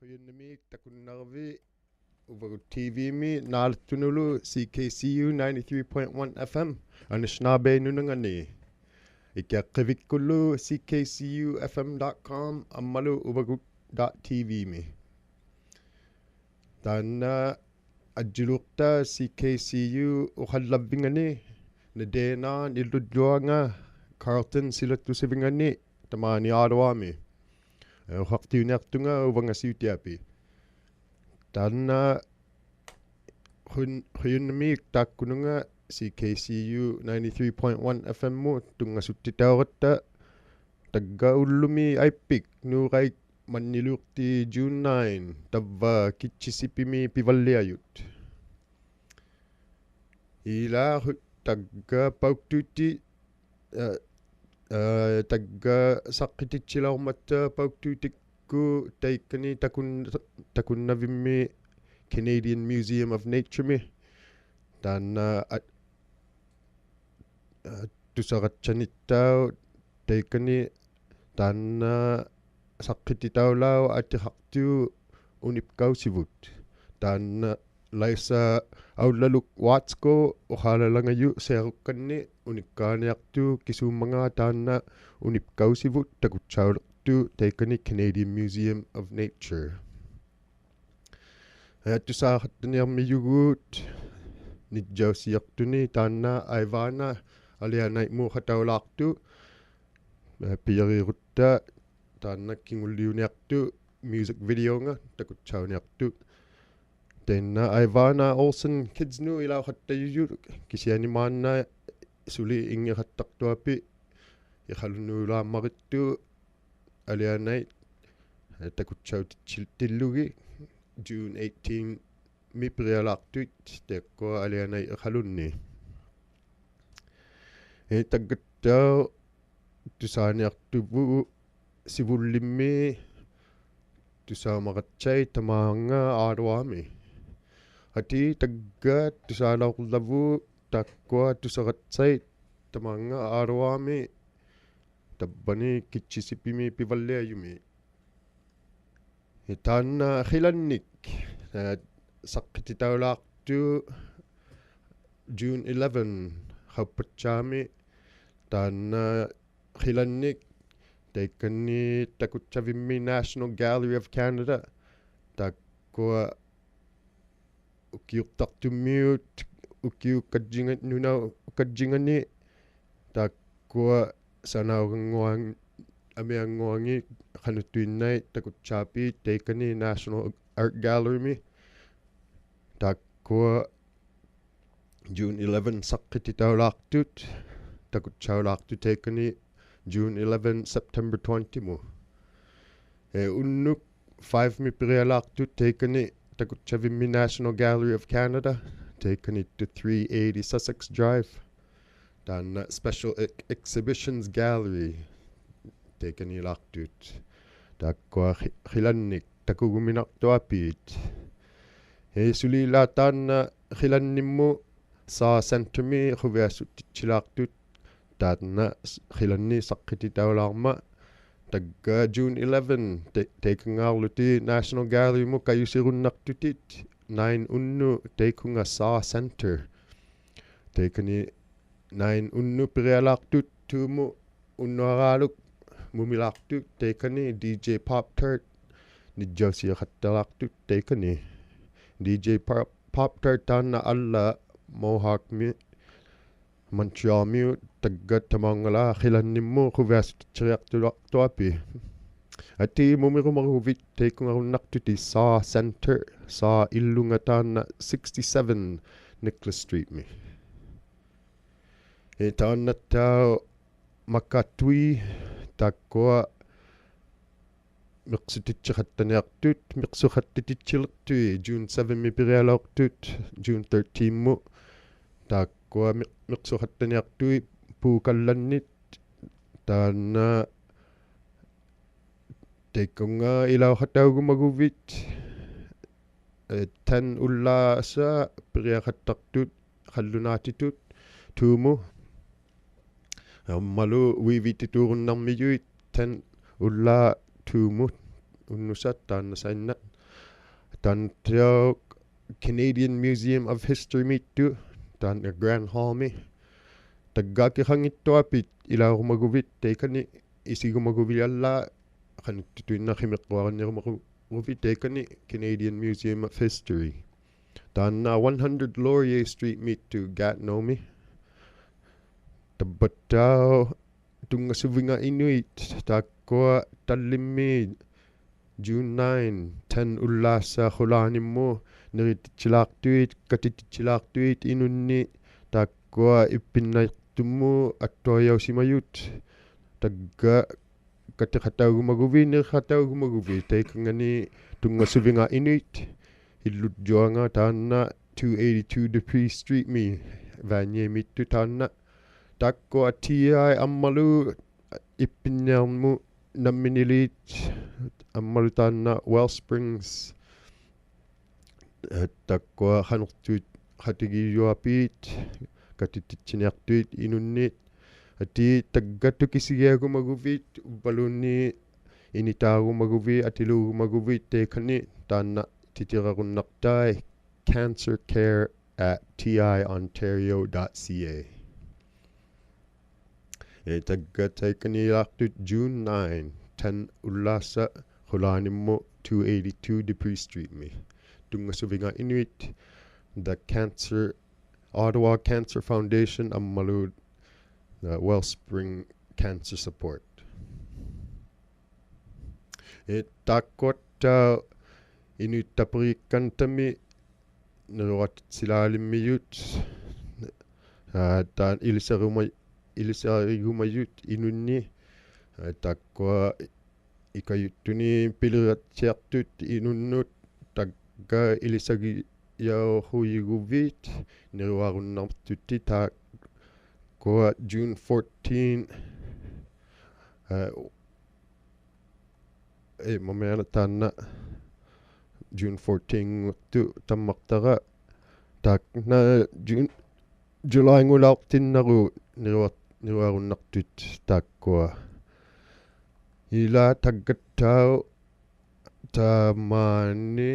ᖃᓄnanik takunnervi uvaguttiivimi naalattunulu CKCU 93.1 FM anishnaabeinunangani ikeqqivиккуллу ckcufm.com ammalu uvagut.tv mi taanna ajjuluqta CKCU uqallavvingani nadeena nillulluanga Carlton silattusivingani tamaani Ottawa-mi uqaqtiuniartunga uvangasiutiapi taanna ᖃᓄnanik taakkununga CKCU 93.1 FM mu tunngasuttitaoratta taggaullumi aippik nuuqaik manniluuqti June 9 tavva Kichisipimi Pivalliajut ilaa tagga pauktuutti tagga saqqititsilaormatta pauktuutikku taikkani takunnavimmi Canadian Museum of Nature mi taanna tusaqatsanittaa taikkani taanna saqqititaulaa atiqartu unipkausivut taanna laisa aullaluk waatsko uqaalalangayu seerukkanni unikkaaniartu kisuummangaa taanna unipkausivut takutsaulertu taikkani Canadian Museum of Nature tusaaqqattaniarmiyuguut nijjausiartuni taanna aivana alianai muuqataulaartu piyerirutta taanna kingulliuniartu music videonga takutsauniartu taanna aivana Olsen kidsnu ilauqattayuju kisianimaanna suli ingeqattartuapi iqalunnuulaammarittu alianai takutsautitillugi June 18 mi prialaartuit teekkua alianai iqalunni taggattau tusaaniartuvu sivullimmi tusaamaqatsai tamaanga Ottawa-mi ati tagga tusaalaorlavu taakkua tusaqatsai tamaanga Ottawa-mi tabbani Kichisipimi Pivalliajumi taanna qilannik saqqititaulaartu June 11 qauppatsaaami taanna qilannik taikkanni takutsavimmi National Gallery of Canada taakkua ukiuqtartummiut ukiukkajjingani taakkua sanauranguang amianguangi qanuttuinnai takutsaapi taikkani National Art Gallery mi taakkua June 11 saqqititaulaartut takutsaulaartu taikkani June 11 September 20 mu unnuk 5 mi prialaartut taikkani takutsavimmi National Gallery of Canada taikkani to 380 Sussex Drive taanna Special Exhibitions Gallery taikkani ilaartut taakkua qilannik takuguminartuapiit sulila taanna qilannimmu saa center mi quviassuttitsilaartut taanna qilanni saqqititaulaarma tagga June 11 taikangaarluti National Gallery mu kayusirunnartutit 9 unnu taikunga saa center taikani 9 unnu prialaartut tuumu unnuaraaluk mumilaartut taikani DJ Pop-Tart nijjausiaqattalaartut taikani DJ Pop-Tart taanna alla Mohawk mi Montreal mi tagga tamaangala qilannimmu quviassuttitsiariartuapi ati mumirumaguvit taikungarunnartuti saa center saa illunga taanna 67 Nicholas Street mi taannattau makatui taakkua miqsutitseqattaniartut miqsuqattititsillertui June 7 mi pirialaortut June 13 mu taakkua miqsuqattaniartui puukallannit taanna teikkunga ilauqataugumaguviit tan ullaasa periaqattartut qallunaatitut tuumu ammalu uiviittituurunnarmiyuit tan ullaa tuumut unnusat taanna sainnat taantiao Canadian Museum of History mittu taanna Grand Hall mi taggaakirangittuapit ilaurumaguvit teikani isigumaguviallaa qanuttuinnaqimeqquarnirumaguvi teikani Canadian Museum of History taanna 100 Laurier Street mittu Gatineau tabbattao tungasuvinga Inuit taakkua tallimmi June 9 tan ullaassa qulaanimmu ᓃ꫃tichilaartuit katitichilaartuit inunni taakkua ippinnairtummu attuariausimayut tagga kateqataugumaguvi neqataugumaguvi teikangani tungasuvinga Inuit illutjuanga taanna 282 Dupree Street mi Vanier mittu taanna taakkua TI ammalu ippinniarmu namminilit ammalu taanna Wellsprings taakkua qanertuit qatigiyuapiit katitichiniartuit inunnit ati taggattukisigiagumaguvit uppaluunni initaagumaguvi atiluugumaguvit teikani taanna titirarunnartai cancercare@tiontario.ca taggatteikanilaartut June 9 tan ullaassa qulaanimmu 282 Dupree Street mi tungasuvinga Inuit the Ottawa Cancer Foundation ammalu Wellspring Cancer Support taakkuatta Inuit taperiikkantami neruatsilaalimmiyut taan ilisarigumayut inunni taakkua ikayuttuni piliratsiartut inunnut tagga ilisagiyauhuyiguviit neruarunnartutti taakkua June 14 mameana taanna June 14 tu tammaqtara taakna July ngulaartinnaru neruarunnartut taakkua ila taggattao taamaani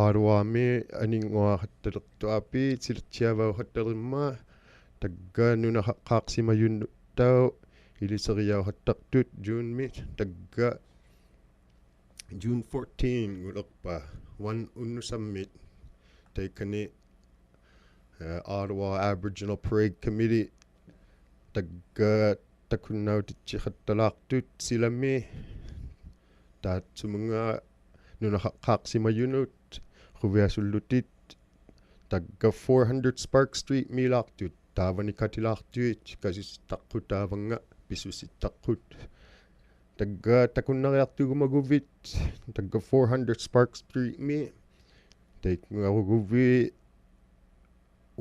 aaruami aninguaqattalertuapi siltsiavauqattarimma tagga nunaqaaqsimayunnuttao iliseriauqattartut June mi tagga June 14 ngulerpa one unnusammit teikani Ottawa Aboriginal Parade Committee tagga takunnautichiqattalaartut silami taatsumunga nunaqaaqsimayunut quviasullutit tagga 400 Spark Street milaartut taavani katilaartuit kasistaqqut taavanga pisusittaqqut tagga takunnariartugumaguvit tagga 400 Spark Street mi teikngaruguvi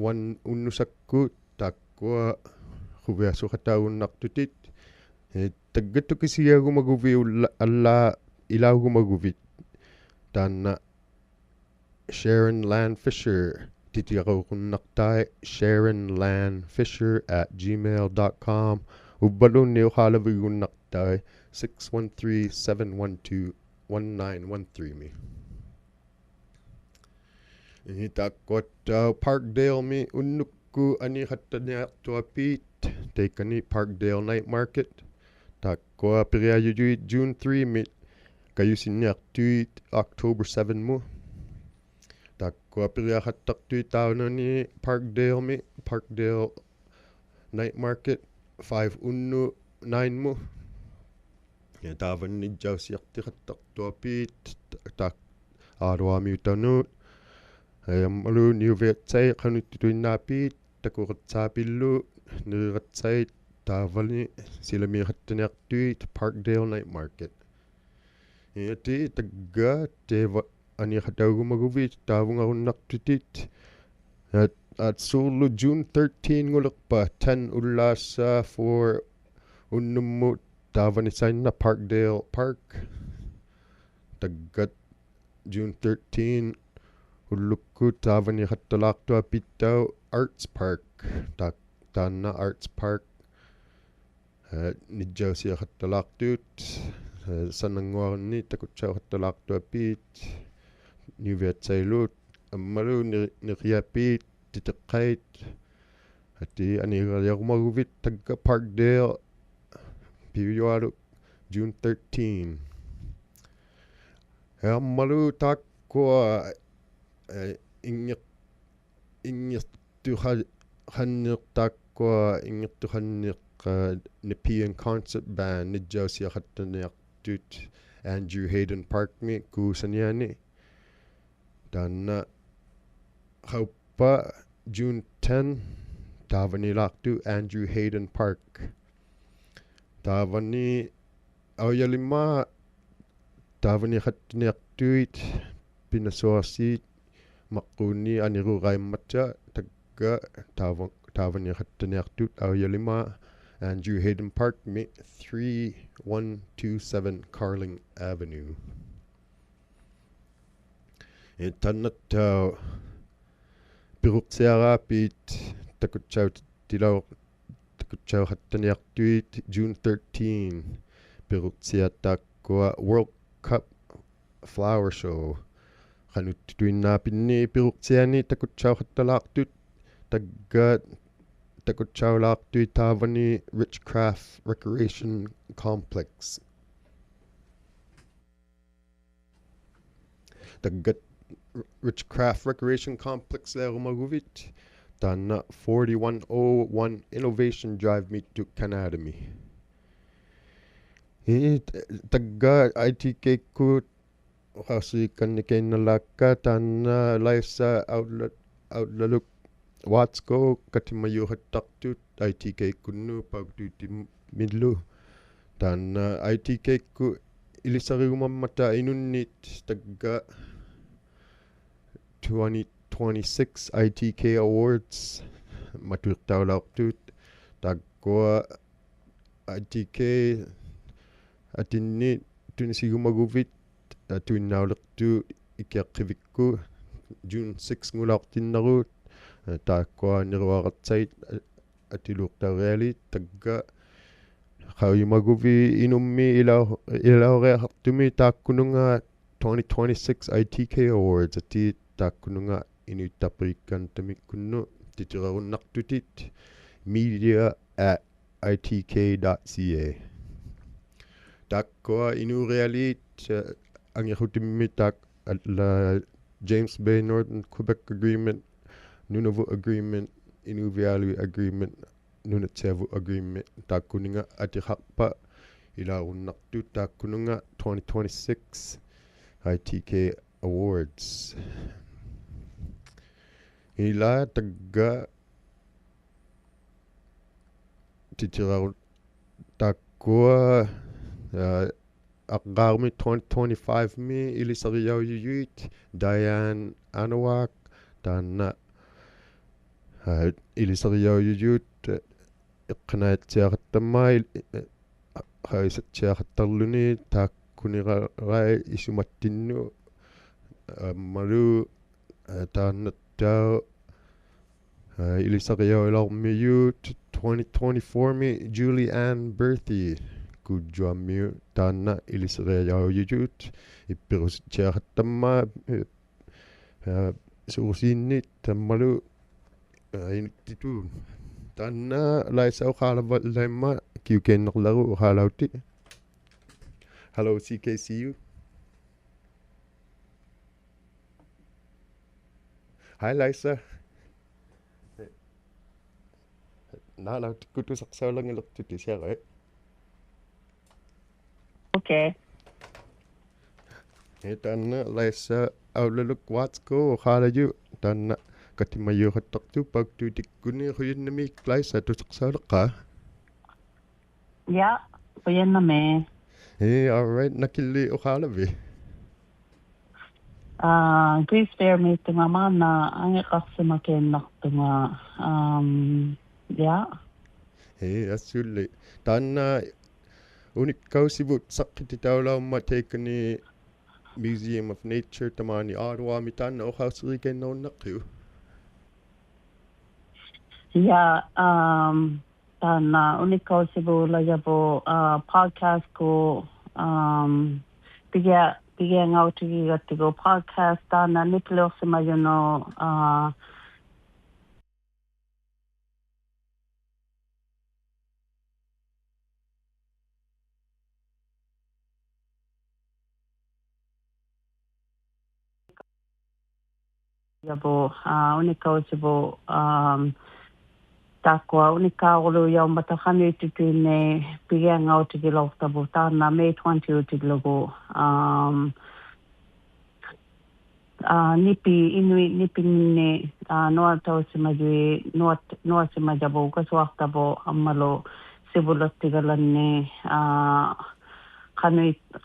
one unnusakkut taakkua quviasuqataugunnartutit taggattukisigiagumaguvi allaa ilaugumaguvit taanna Sharon Land Fisher titiaqauqunnartai sharonlandfisher@gmail.com ubbalunni uqaalavigunnartai 613-712-1913 mi taakkuattao Parkdale mi unnukku aniqattaniartuapiit teikani Parkdale Night Market taakkua periajujuit June 3 mi kayusinniartuit October 7 mu taakkua periaqattartuit taunani Parkdale Night Market 5 unnu 9 mu taavannijjausiartiqattartuapiit taak aaruamiutanut ammalu niuviatsai qanuttuinnaappiit takuqertsaapillu neriqatsait taavani silamiiqattaniartuit Parkdale Night Market ati tagga teeva aniqataugumaguviit taavungarunnartutit at solo June 13 ngulukpa 10 ullasa for unnumut davanisaina Parkdale Park taggat June 13 ullukku davani hattalaqtua pittau Arts Park tanna Arts Park nijjausia hattalaqtuut sananguarni takutsaw hattalaqtua piit niviatsailut ammalu niriapiit titeqqait ati anigariarmaguvit tagga Parkdale Pivualu June 13 ammalu takkua ingertuhanniqtakkua Nepean concert band nijjausia hattaniartut Andrew Hayden Park mi kuusaniani tanna hauppa June 10 tavani laktu Andrew Hayden Park tavani auyalima tavani hattaniartuit pinasuarsiit maqquni aniruqaimmatsa tagga tavani hattaniartut auyalima Andrew Hayden Park 3127 Carling Avenue tannat piruqsiaraapit takutsaw hattaniartuit June 13 piruqsiatakkua World Cup Flower Show qanuttuinnaapinni piruqsiani takutsaw hattalaaqtut tagga takutsawlaaqtui taavani Richcraft Recreation Complex taggat Richcraft Recreation Complex lerumaguvit tanna 4101 Innovation Drive Miittuk Academy tagga ITK ku qasiikannikainnalaakka tanna laissa outlaluk Watsko katimayuhattaqtut ITK kunnu pagututimillu tanna ITK ku ilisarigumammata inunnit tagga 2026 ITK Awards matuiqtaulaaqtut takkua ITK atinni tunissigumaguvit tuinnaulertu ikiaqqivikku June 6 ngulaaqtinnaruut takkua niruaqatsait atiluqtarialit tagga qauimaguvi inummi ilauriartumi taakkununga 2026 ITK Awards ati taakkununga Inuit tapriikkantamikkunnu titirarunnartutit media@itk.ca takkua inuurialit angirutimmi tak la James Bay Northern Quebec Agreement Nunavut Agreement Inuvialu Agreement ᓄnaᓃқтavut Agreement taakkuninga atiqarpa ilarunnartu taakkununga 2026 ITK Awards ila tagga titiraru takkua aqqaarmi 2025 mi ilisariaujuyuit Diane Anawak taanna ilisariaujuyut iqqanaatsiaqattammaa haisatsiaqattarluni taakkunirarai isumattinnu malu taannattaa ilisariauilarmiyut 2024 mi Julie Ann Berthy kujjuammiu taanna ilisariaujuyut ippirusitsiaqattammaa suursiinnit tammalu inuttitu taanna laisauqaalavallamma kiukennerlaru uqaalauti hello CKCU hi Lisa naalautikkutusaqsaulangilertuti siaqai okay taanna Lisa outlaluk Watsko uqaalaju taanna katimayuuqattaqtu paktuutikkuni quyunnamik Lisa tusaqsauleqqa ja quyanname all right nakilli uqaalavi Qisperi tunga mana angekasima kennartunga ja. Absolutely. Tanna unikkausivut saqqititaulaumma taikani Museum of Nature tamani Ottawa tanna oqauserikennaunneqiu. Ja, tanna unikkausivulajapo podcast ko pigia ngautigigattigo podcast tanna nipleorsimajuno Yabo unikausibo takwa unikaulu yaw matakanitipine pigang out tigilautabu tana May 20 tiglogo nipi Inuit nipi ne noa tausimajui noa simajabo kaswaktabo amalo sibulat tigalanne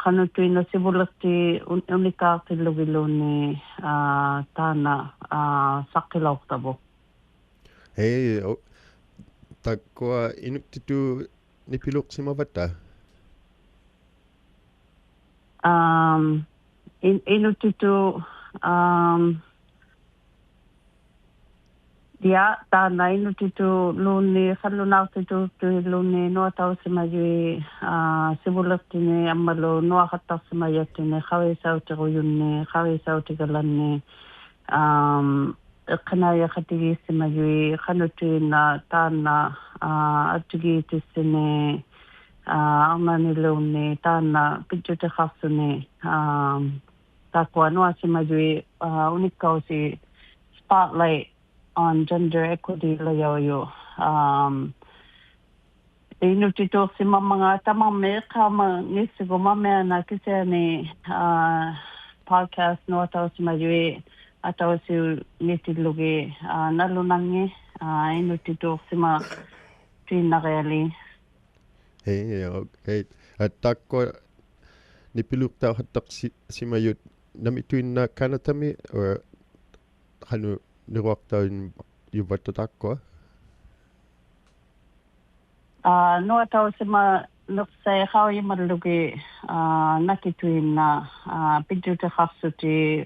kanutuino sibulati unika tilugilone tana sakilautabo. Takwa inuktitu nipiluksimavata. Inuktitu dia tana inuktitu luni kalunautu luni noa tausimajui sibulatine amalo noa katasimayatine kawisautigoyunne kawisautigalanne kanaya katigisimajui kanutuina tana atigitisine ᓄ나ᓕ은네 tana picture khasune takwa noa simajui unikausi spotlight on gender equity layoyo inutito sima mga tamang me kama ngisigo mamena kisene podcast no ataw simajui ataw si ngitilugi nalunangi inutito sima tinareli okay takwa nipilukta hatak simayut namituinna kanatami or kanu niwaktain yuvata takwa no ataw sima nuksay hawi malugi nakituinna pidute khasuti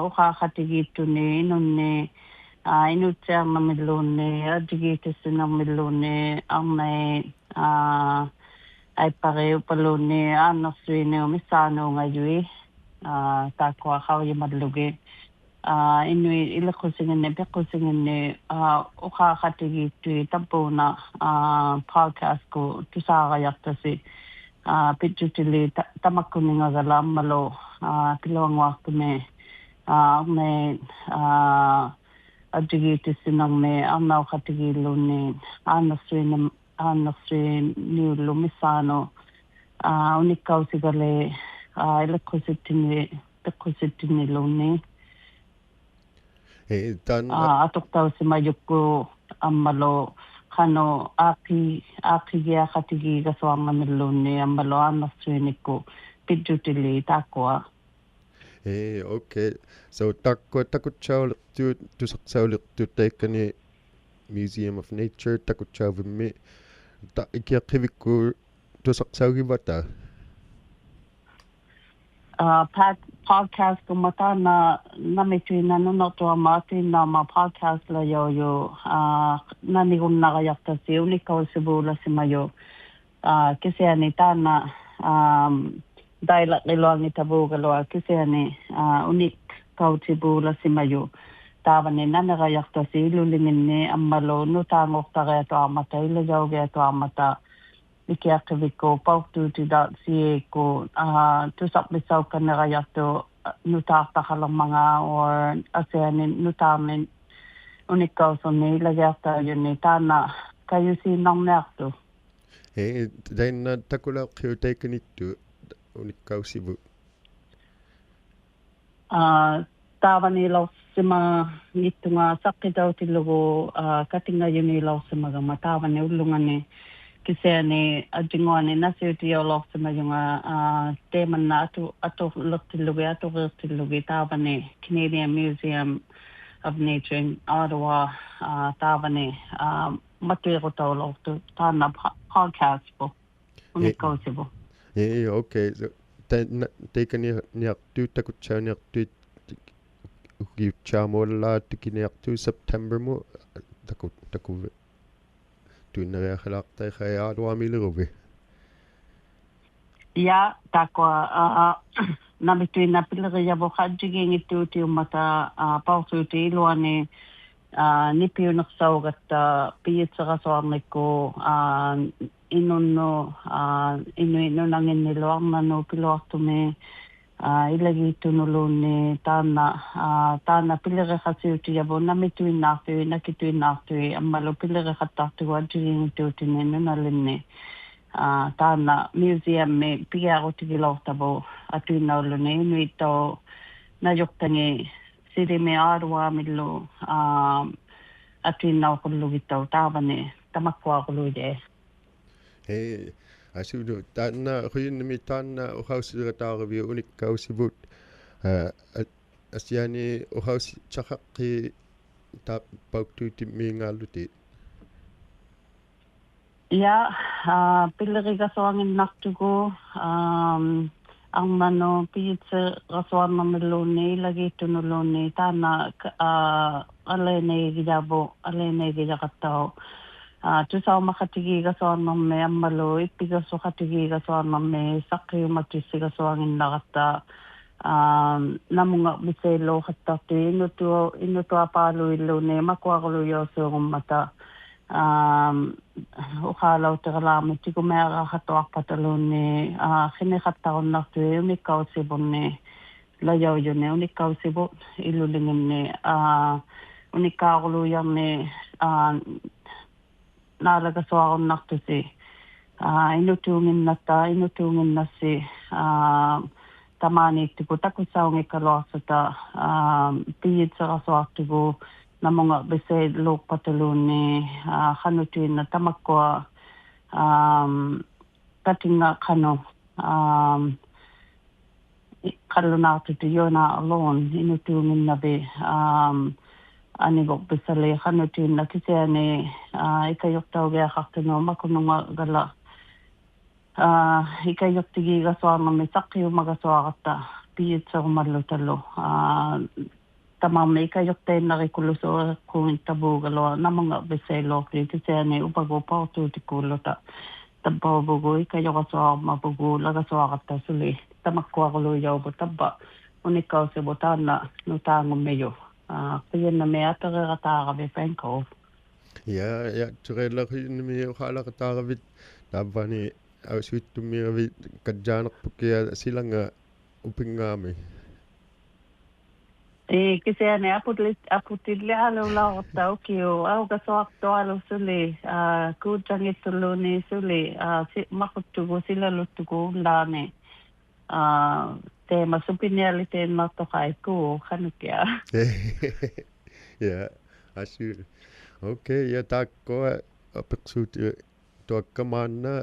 ukakhatigituni inunne ᓄナᓕᓐչᓐ adigitisinermillune arnai ai pariupalune aannersuine umissaanungajui takwa hawi malugi Inuit ᓃᓅᓐչᓐ ᓃᓃᓐչᓐ ᓃukakhatigitui tampuna podcast ko tusaaġajaqtasi pitutili tamakkuningagala ammalo piluanguartume arne adigitisinerme arnaukhatigilunne aannersuiniullu missaano unikkausigale ᓃᓅᓐչᓐilunne atoktaw si mayukko ammalo kano akigia khatigi kaswanga milune ammalo anasuiniko pidutili takwa okay so takwa takutsauliqtu tusaqsauliqtu taikkani Museum of Nature tabimi ta ikiaqivikku tusaqsaugivata podcast ko mata na namituina nunotua matina ma podcast la yo nanigun nagayakta si unikkausibula simayo kisiani tana daila liloangi tabugaloa kisiani unikkausibula simayo tavane nanagayakta si ilulingine ammalo nutangortareato amata ilajaugeato amata ikeakiviko paututi.ca ko tusaplisaukanerayato nutaartaqalermanga or aseanin nutaamin unikkausuni ilajaqta yuni taana kayusiinarniartu tainna takulaaqqiu taikanittu unikkausivu taavanilarsima ngittunga saqqitautillugu katingayunilarsima taavani ullungani Kisene adingoani nasiuti olofsama yunga temanna atu luktilugi atu luktilugi tabane Canadian Museum of Nature in Ottawa tabane matuirota oloftu tana podcast po unikausibo. Okay. So tekani niaktu takutsa niaktu ukipchamolla tikiniaktu September mo taku tuinnereakhalaqtai ᖃᓪᓕഅᔪᅅ. Ja, takwa nabituina pileriavo hajigingituuti ummata pausuuti iluani nipiunersaugatta piitserasoarnikku Inuit ᓄnaᓐनिлуарнану piluartumi ilegitunulluni taana pilerehasiutiavu namituinnaartui nakituinnaartui ammalu pilerehатtartugu ajigingituutini ᓄnaᓐनिни taana museummi pigaarutigiloortavu atuinnauluni Inuiċᓗ najortangi silimi Ottawa-millu atuinnauqullugittau taavani tamakkuaquluide. Hey, asudu taana huyinmi taana uhausirataaravi unikkausivut asiani uhaus chaqaqqi ta pauktuutimmiingaalluti. Ja, pilerigasoanginnartugu armano piitserasoarnermilluni lagitunulluni taana aleeneigijaqattau tusaumakatigigasoarnermi ammalu ippigasukatigigasoarnermi saqqiumatissigasoanginnaqatta namunga miseelluuqattartu inutuapaaluilluni makuaquluyoosuugummata ᓃᓚauteralaarmi tikumearaaqatuarpataluni khiniqattarunnartui unikkausipunni lajaujuni unikkausipu illulinginni unikkaarulluyarni naalagasuarunnartusi inutuunginnassi tamaaniittiku takusaungikkaluarsata piitserasuartugu namunga bese luuqpataluni khanutuinna tamakkua katinga khanu qallunaartutu yona alone inutuunginnabi anigo besale khanutuinna kiseani ikayuqtaugeaqartunu makununga gala ikayuqtigiigasuarnermi saqqiumagasuaqatta piitserumallutallu tamam ikayuqtainnarikullusuuqquun tabuugalo namanga beseeloqli kiseani upagu pautuutikulluta tabbabugu ikayuqasuarmabugu lagasuaqatta suli tamakkuaquluyaubu tabba unikkausibu taanna nutaangummeyu qiyanna atererataaravi Vancouver. Ja, turellerhinmi uqalaqataaravit taavani auswittummiravit kajjaanerpukkia silanga upingaami. Kiseani aputillealullaorta ukiu augasoartualu suli kuutangittulluni suli maquttugu silaluttugu laani teema supinialiteen martoqaiku khanukia. Ja, asyur. Okay, ja taakkoa apeqsuuti tuakkamaanna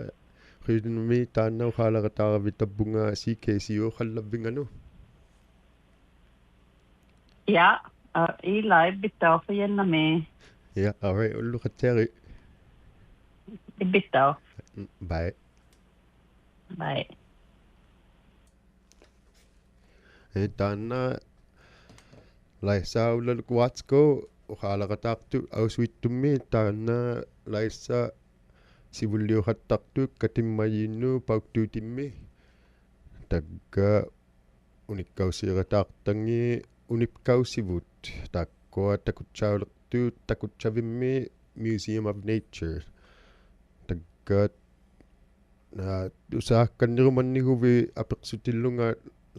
qiinumi taanna uqalaqataaravit tappunga CKCU qallavvinganu. Ja, live bittau forgennami. Ja, alright, ulluqatteri. Bittau. Bye. Bye. Taanna laissaaullalkuatsko uqalaqataartu auswittummi taanna laissa sivulliuqattartu katimmayiinnu pauktuutimmi tagga unikkausiirataartangi unipkausivut takkua takutsaaulertu takutsavimmi Museum of Nature tagga usaakkannirumannihuvi apeqsutillunga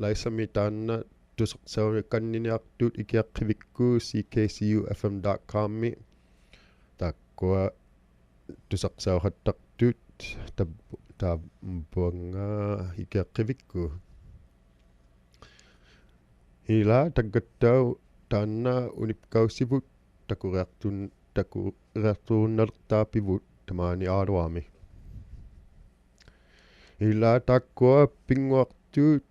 laissami taanna tusersauniqanniniartuut ikiaqqivigku ckcufm.com takkua tusersauqattartuut taampuanga ikiaqqivigku ila taggattau taanna unipkausivut takureartuunnertaapivut tamaani aaluami. ila takkua pinguartuut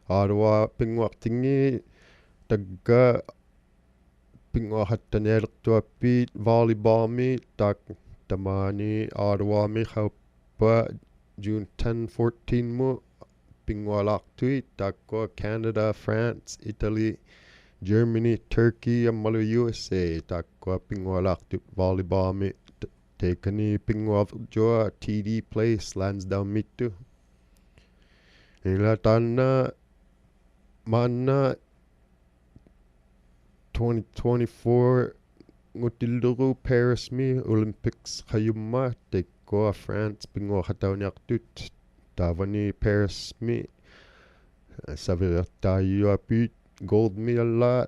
Ottawa pinguartingi tagga pinguarhattanealertuappiit volleyballmi tak tamani Ottawa-mi hauppa June 10 14 mu pingualartuit takkua Canada, France, Italy, Germany, Turkey ammalu USA takkua pingualartut volleyballmi tekani pinguavjua TD Place Lansdowne mittu ila tanna manna 2024 ngutilleru Paris mi Olympics khayumma tekkoa France pinguarhatauniartut tavani Paris mi savirtaayuapit gold medalla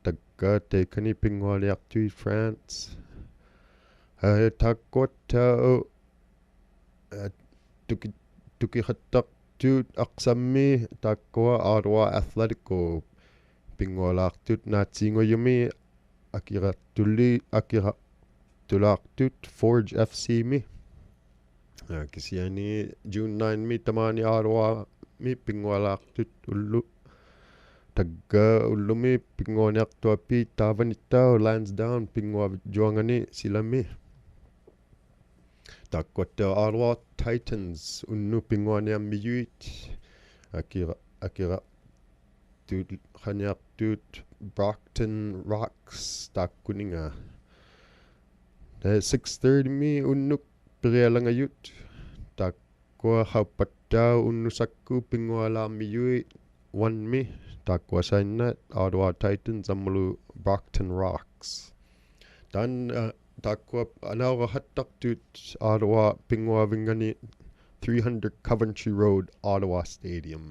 takka tekani pingualiartui France takkota tukihattaqtuut aqsammi takkua Ottawa Athletico pingualaartut naatsiingoyumi akiratulaartut Forge FC mi kisiani June 9 mi tamani Ottawa mi pingualaartut ullu tagga ullumi pinguaniartuapi taavanittao Lansdowne pinguavjuangani silami takkota Ottawa Titans unnu pinguaniammiyuit akira tut khaniartut Brockton Rocks takkuninga 6:30 mi unnuk ಪಿᕙᓪᓕಅᔪತ್ takkua hauppattau unnusakku pingualaarmiyuit 1 mi takkuasainnaat Ottawa Titans ammulu Brockton Rocks tan takkua anaurahattaqtut Ottawa pinguavingani 300 Coventry Road Ottawa Stadium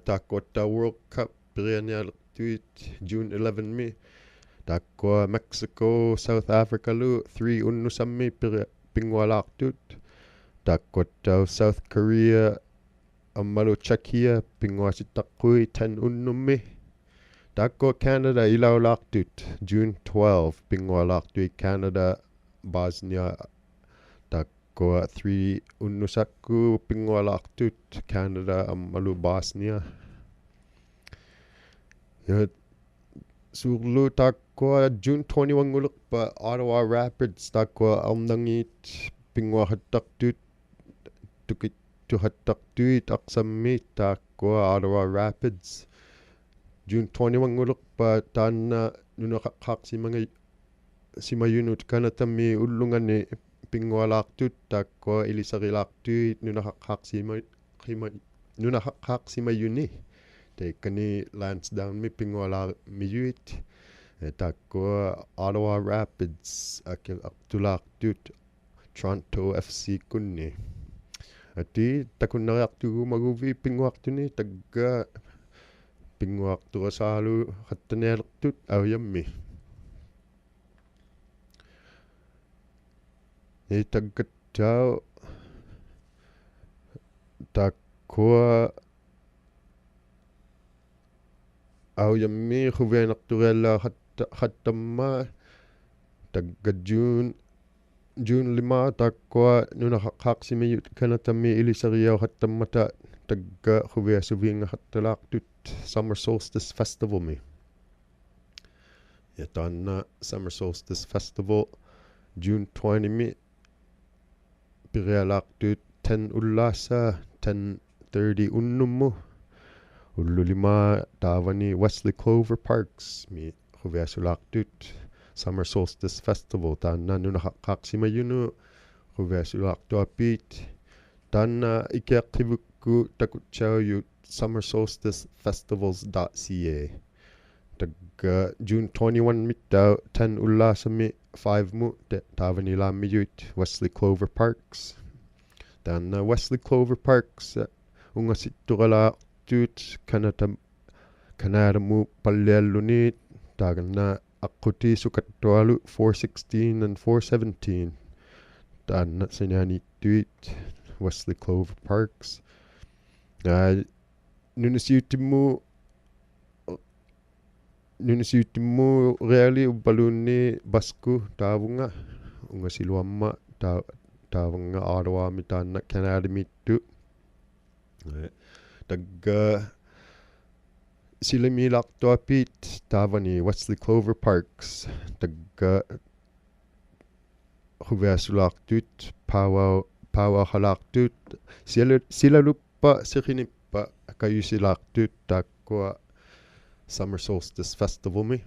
takkua World Cup ಪಿರಿಯನಿಯಾlertuit June 11 mi takkua Mexico South Africa lu 3 unnusammi pingualaartut takkua South Korea ammalu Czechia pinguasittaqqui 10 unnummi takkua Canada ilaulaartut June 12 pingualaartui Canada Bosnia takkua 3 unnusakku pingualaartut Canada ammalu Bosnia suurlu takkua June 21 ngulukpa Ottawa Rapids takkua alnangit pinguahattaqtut tukittuhattaqtuit aqsammi takkua Ottawa Rapids June 21 ngulukpa taanna simayunut kanatammi ullungani pingualaartut takkua ilisarilaartuit nunaqaqsimayuni tekani Lansdowne mi pingualaarmiyuit takkua Ottawa Rapids akilaqtulaartut Toronto FC kunni ati takunnariartugu maguvi pinguartuni tagga pinguarturasaalu qattanealertut auyammi taggattau takkua auyammi khuvianarturiallaa khattamma tagga June 5 takkua nunaqaqsimiyut kanatammi ilisariau khattammata tagga khuviasuviingahattalaartut Summer Solstice Festival mi taanna Summer Solstice Festival June 20 mi ಪಿರಿಯಲಾರ್tut 10 ullaasa 10:30 unnummu ullulima taavani Wesley Clover Parks mi khuviasulaartut Summer Solstice Festival taanna nunaqaqsimayunu khuviasulaartuappiit taanna ikeaqqivikku takutsauayut summersolsticefestivals.ca tagga June 21 mittau 10 ullaasami 5 mu taavani laammiyut Wesley Clover Parks taanna Wesley Clover Parks ungasitturalaartut kanadamu pallialluniit taaganna aqutisukattualu 416 and 417 taanna sinaanittuit Wesley Clover Parks nunisiutimmu reali ubbalunni basku taavunga ungasiluamma taavanga Ottawa-mi taanna Canada-mittu tagga silimilartuapit taavani Wesley Clover Parks tagga huviasulaartut pauahalartut silaluppa siqinippa kayusilaartut taakkua Summer Solstice Festival mi.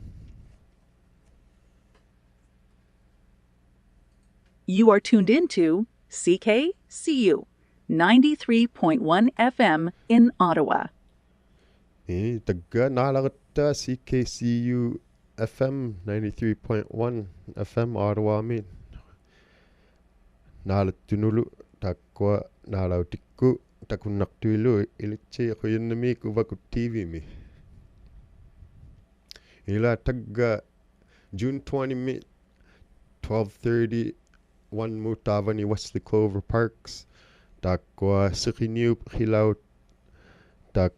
You are tuned into CKCU 93.1 FM in Ottawa. Tagga naalagatta CKCU FM 93.1 FM Ottawa mi. Naalattunulu taakkua naalautikku takunnartuilu ilitsi quyannami kuvakut TV mi. Ila tagga June 20 mi 12:30 one mu taavani Wesley Clover Parks taakkua siqiniup qilaut taak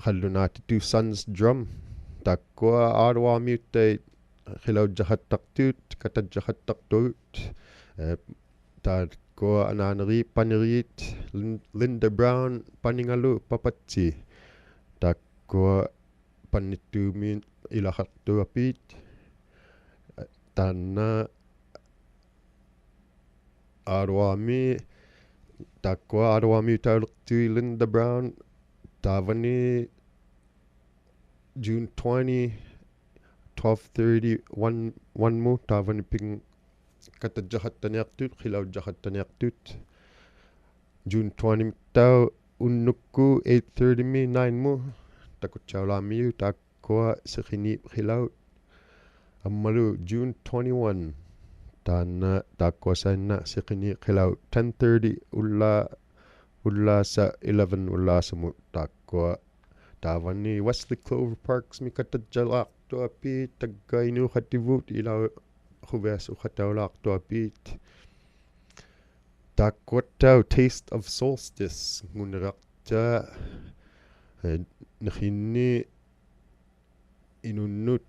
qallunaatitu Sons Drum taakkua Ottawa miuttai qilaujaqattaqtuut katajjaqattaqtuut taakkua anaaneri paneriit Linda Brown paningalu papatsi taakkua pannittuumiin ilaqartuapiit taanna Ottawa-mi taakkua Ottawa-mi taulertui Linda Brown taavani June 20 12:30 one mu taavani ping katajjaqattaniartut qilaujjaqattaniartut June 20 tau unnukku 8:30 mi 9 mu takutsaularmiu taakkua siqini qilaut ammalu June 21 taanna taakkua saanna siqini qilaut 10:30 ullaasa 11 ullaasamu taakkua taavani Wesley Clover Parks mi katajjalaartuapiit tagga inuuqativuut ila huviasuqataulaartuapiit taakkuattau Taste of Solstice ngunerarta naqinni inunnut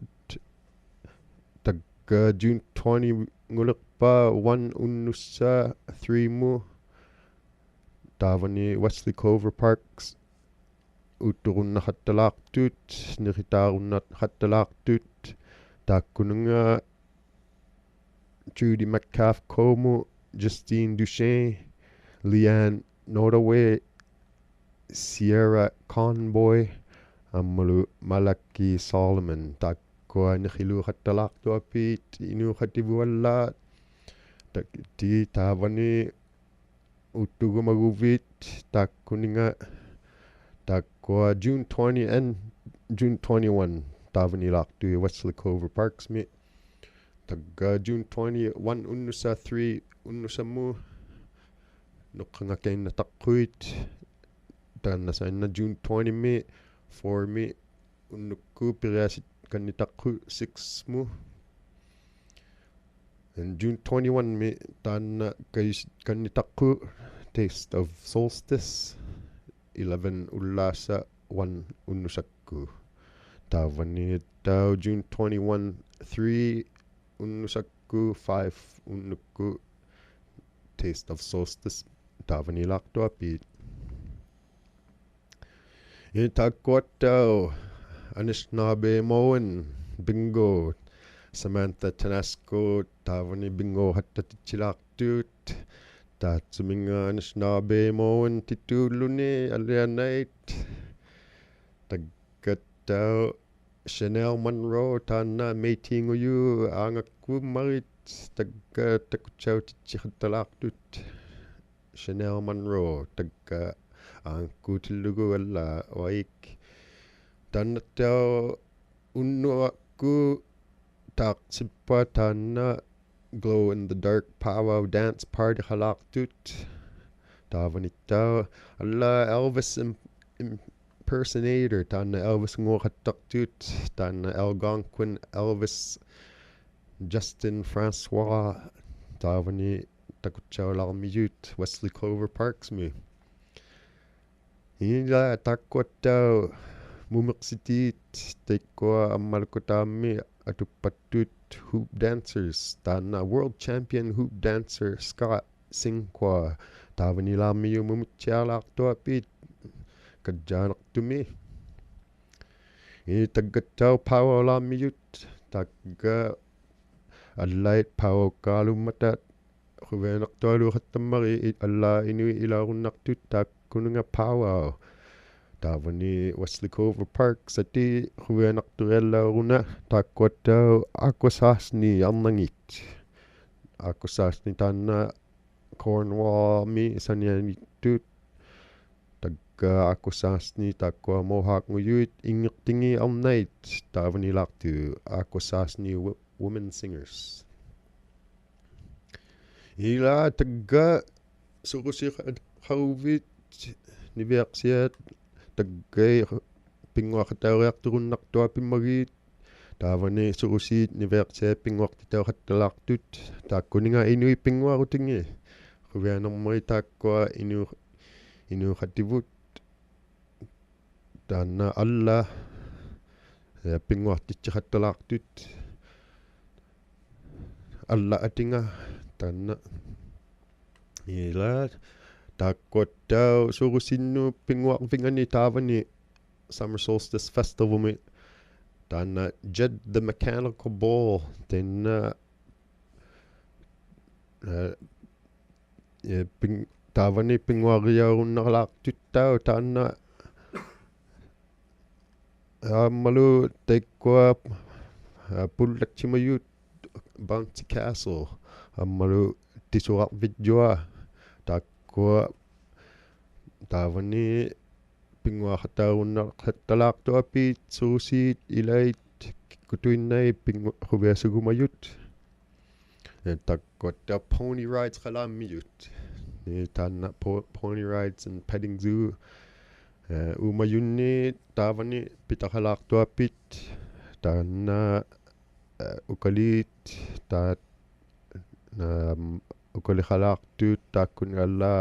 tagga June 20 ngulerpa 1 unnussa 3 mu taavani Wesley Clover Parks utturunnaqattalaartut niqitaarunnaqattalaartut taakkununga Judy McCaff Como Justine Duchesne Leanne Nodaway Sierra Conboy ammalu Malaki Solomon taakkua niqiluuqattalaartuapiit inuuqativuallaat takti taavani uttugumaguviit taakkuninga taakkua June 20 and June 21 taavani laartui Wesley Clover Parks mi tagga June 20 1 unnusa 3 unnusammu nuqqangakainna taqquit taannasainna June 20 mi 4 mi unnukku piriasit kannitaqqu 6 mu and June 21 mi taanna kannitaqqu Taste of Solstice 11 ullaasa 1 unnusakku taavani tau June 21 3 unnusakku 5 unnukku Taste of Solstice taavani laartuapiit taakkuattau Anishinaabeemoen bingo Samantha Tanasco taavani bingo hattatitsilaartuut taatsuminga Anishinaabeemoen tituulluni alianait taggattau Chanel Monroe taanna meitinguyu aangakkuummarit tagga takutsauutitsiqattalaartut Chanel Monroe tagga aankuutillugu alla oik taannattau unnuakku taaqsippa taanna Glow in the Dark Powwow Dance Party halaartut taavanittau alla Elvis impersonator taanna Elvis nguoqattaqtut taanna Algonquin Elvis Justin Francois taavani takutsaularmiyut Wesley Clover Parks mi ila taakkuattau mumeqsitiit taikkua ammalukutaammi atuppattut hoop dancers. Tana world champion hoop dancer Scott Sinqua. ᓃᓪᓕഅᔪᅅ ᒧஅᓅpath qitsianartumi. Taggattau ᒪுअᓚᕪᓪᓪut tagga allait ᒪuakkaalummatat quvenertualuuqattammari alla ᓄ이ᓗ taakkununga ᒪuau. Taavani ᓃᓚᓪ Park sati quvenerturiallauruna taakkuattau aquasaasni arnangit. Aquasaasni taanna Cornwall-mi sanianittut tagga aquasaasni taakkua Mohawk-nguyuit ingertingi arnait taavanilaartu aquasaasni women singers. Ila tagga suqusiqaruvit niviaqsiat taggai pinguaqatauriarturunnartua pimmagit taavani suqusiit niviaqsiat pinguaqtitauqattalaartut taakkuninga Inuit pinguarutingi quvianermeri taakkua inuuqativut taanna alla pinguartitseqattalaartut alla atinga taanna ila taakkuattau suqusinnu pinguarvingani taavani summer solstice festivalmi taanna Jed the Mechanical Bull taanna taavani pinguariarunnaralaartuttau taanna aammalu taikkua pullatsimayut Bouncy Castle aammalu tisuarvitjua taakkua taavani pinguaqatarunnarqattalaartuapit suusiit ilait kikkutuinnai quviasugumayut taakkuatta pony rides qalaammiyut taanna pony rides and petting zoo umayunni taavani pitaqalaartuapit taanna ukalit taat ukaliqalaartuut taakkuni alla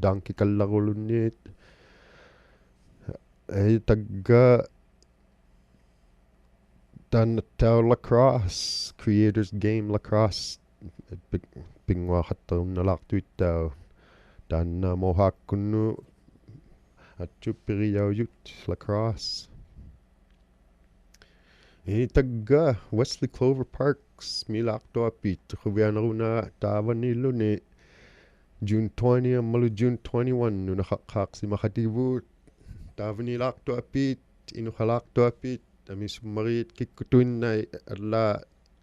donkey kallarulunniit tagga taannattau lacrosse creators game lacrosse pinguaqattarunnalaartuittau taanna mohawkkunnu atsuppiriaujut lacrosse tagga Wesley Clover Parks milaartuapit quvianeruna taavanilluni June 20 ammalu June 21 nunaqqaaqsimaqativut taavanilaartuapit inuqalaartuapit amisummarit kikkutuinnai alla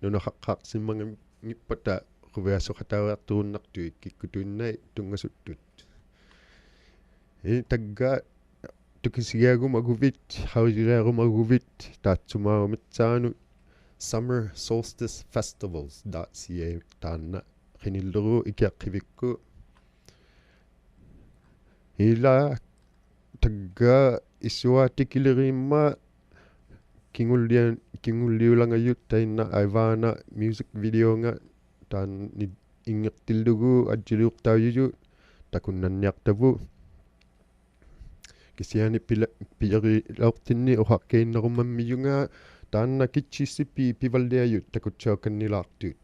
nunaqqaaqsimmangippata quviasuqatauriarturunnartuit kikkutuinnai tungasuttut tagga tukisiagumaguvit haurilearumaguvit taatsumaamitsaanu't summer solstice festivals.ca taanna qinilleru ikiaqqivikku ila tagga issuaatikileriimma kingulliulangajut tainna aivaana music videonga taan ingertillugu ajjiliuqtaujujut takunnanniartavu kisiani piarilaortinni uhaqqeinnerumammiyunga taanna Kichisipimi Pivalliajut takutsaukannilaartut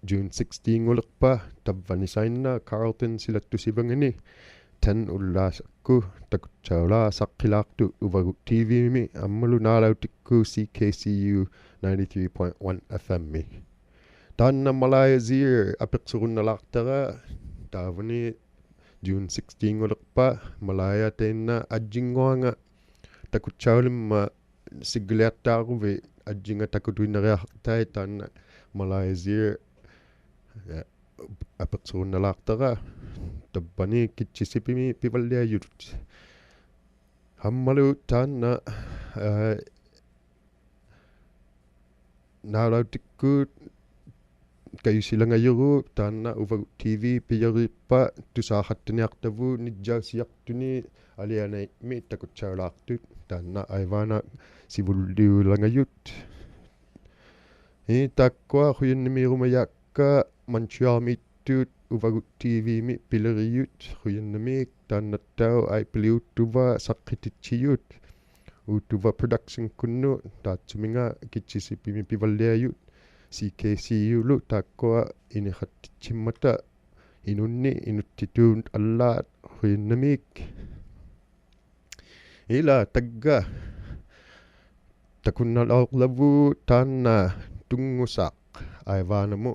June 16 ulerpa tavvanisainna Carlton silattusivangani ᓃᓪᓕഅᔪᓅ takutsaulaa saqqilaartu uvagut TV-mi ammalu naalautikku CKCU 93.1 FM-mi taanna Malaya Zir apeqsurunnalaartara taavani June 16 ulerpa Malaya tainna ajjinguanga takutsaulimma sigiliattaaruvi ajjinga takutuinneriaqartai taanna Malaya Zir apeqsurunnalaartara tabbani Kichisipimi Pivalliajut hammalu taanna naalautikku kayusilangayiru taanna uvagut TV piyarippa tusaaqattaniartavu nijjaasiartuni alianaimi takutsaulaartut taanna aivaana sivulliulangajut taakkua huyannimirumayakka Montreal-miittut uvagut TV-mi pileriyut huyannamik taannattau aipiliuttuva saqqititsiyut uutuva production kunnu taatsuminga Kichisipimi Pivalliajut CKCU taakkoa iniqattitsimmata inunni inuttituun allaat ह्नुनाᓕमीक ila tagga takunnalauqlavu taanna tungusaq aivaanamu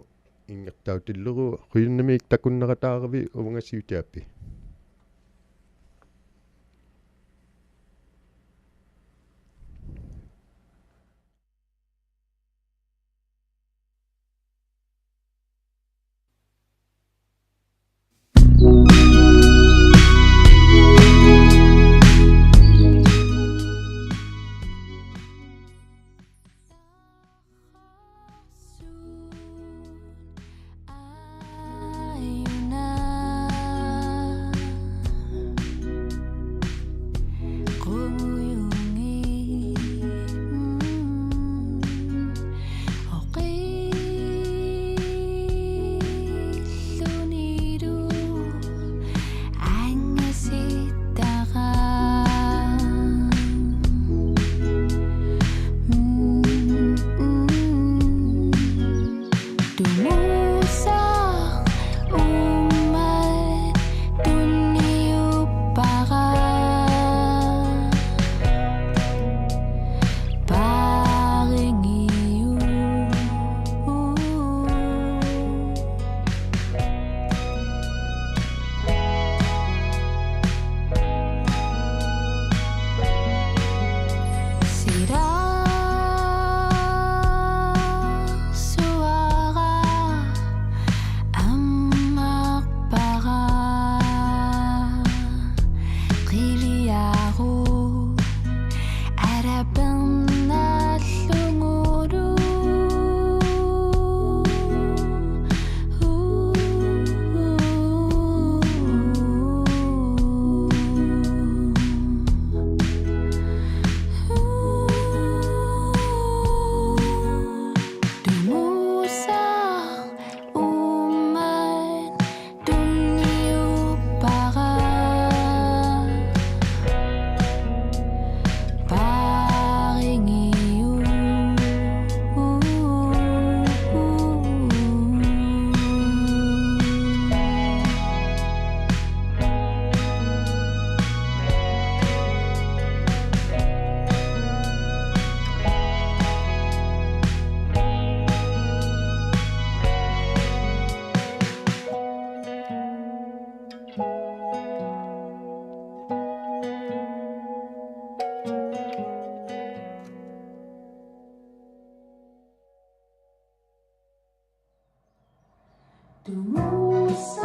ingertautilleru ह्नुनाᓕमीक takunnaqataaqavi uvangasiutiappi 뚜무사